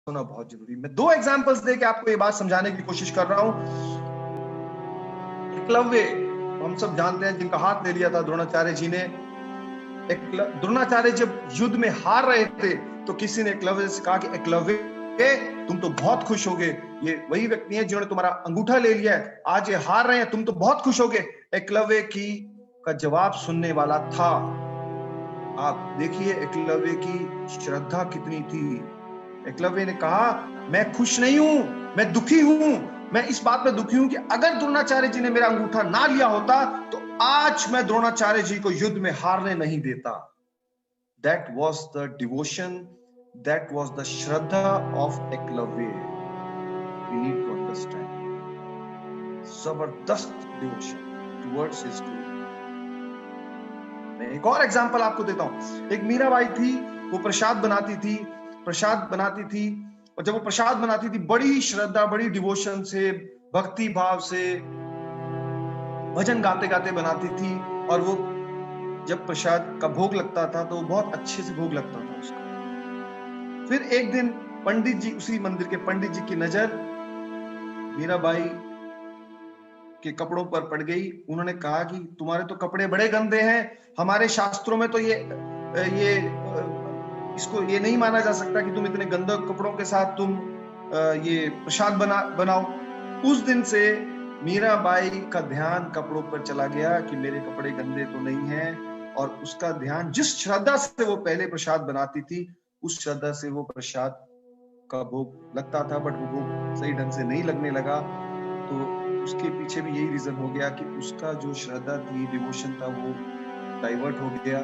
होना बहुत जरूरी। मैं दो एग्जांपल्स देके आपको ये बात समझाने की कोशिश कर रहा हूं। एकलव्य, हम सब जानते हैं, जिनका हाथ ले लिया था द्रोणाचार्य जी ने। द्रोणाचार्य जब युद्ध में हार रहे थे तो किसी ने एकलव्य से कहा कि एकलव्य, तुम तो बहुत खुश होगे, ये वही व्यक्ति है जिन्होंने तुम्हारा अंगूठा ले लिया है, आज ये हार रहे हैं, तुम तो बहुत खुश होगे। एकलव्य की का जवाब सुनने वाला था। आप देखिए एकलव्य की श्रद्धा कितनी थी। एकलव्य ने कहा, मैं खुश नहीं हूं, मैं दुखी हूं। मैं इस बात में दुखी हूं कि अगर द्रोणाचार्य जी ने मेरा अंगूठा ना लिया होता तो आज मैं द्रोणाचार्य जी को युद्ध में हारने नहीं देता। That was the devotion, that was the Shraddha of Eklavya. We need to understand. जबरदस्त डिवोशन towards his guru. मैं एक और एग्जांपल आपको देता हूं। एक मीराबाई थी, वो प्रसाद बनाती थी, और जब वो प्रसाद बनाती थी बड़ी श्रद्धा, बड़ी डिवोशन से, भक्ति भाव से, भजन गाते गाते बनाती थी। और वो जब प्रसाद का भोग लगता था तो बहुत अच्छे से भोग लगता था उसका। फिर एक दिन पंडित जी, उसी मंदिर के पंडित जी की नजर मीराबाई के कपड़ों पर पड़ गई। उन्होंने कहा कि तुम्हारे तो कपड़े बड़े गंदे हैं, हमारे शास्त्रों में तो इसको ये नहीं माना जा सकता कि तुम इतने गंदे कपड़ों के साथ तुम ये प्रसाद बनाओ। उस दिन से मीराबाई का ध्यान कपड़ों पर चला गया कि मेरे कपड़े गंदे तो नहीं हैं, और उसका ध्यान जिस श्रद्धा से वो पहले प्रसाद बनाती थी, उस श्रद्धा से वो प्रसाद का भोग लगता था, बट वो भोग सही ढंग से नहीं लगने लगा। तो उसके पीछे भी यही रीजन हो गया कि उसका जो श्रद्धा थी, डिवोशन था, वो डाइवर्ट हो गया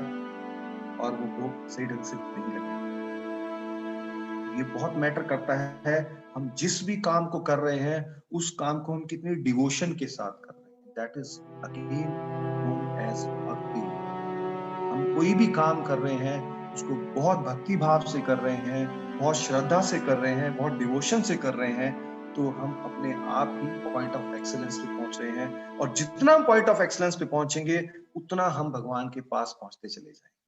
और वो भोग सही ढंग से नहीं लगा। ये बहुत मैटर करता है, हम जिस भी काम को कर रहे हैं उस काम को हम कितनी डिवोशन के साथ कर रहे हैं। That is again known as bhakti. हम कोई भी काम कर रहे हैं उसको बहुत भक्ति भाव से कर रहे हैं, बहुत श्रद्धा से कर रहे हैं, बहुत डिवोशन से कर रहे हैं, तो हम अपने आप ही पॉइंट ऑफ एक्सीलेंस पे पहुंच रहे हैं। और जितना हम पॉइंट ऑफ एक्सीलेंस पे पहुंचेंगे उतना हम भगवान के पास पहुंचते चले जाएंगे।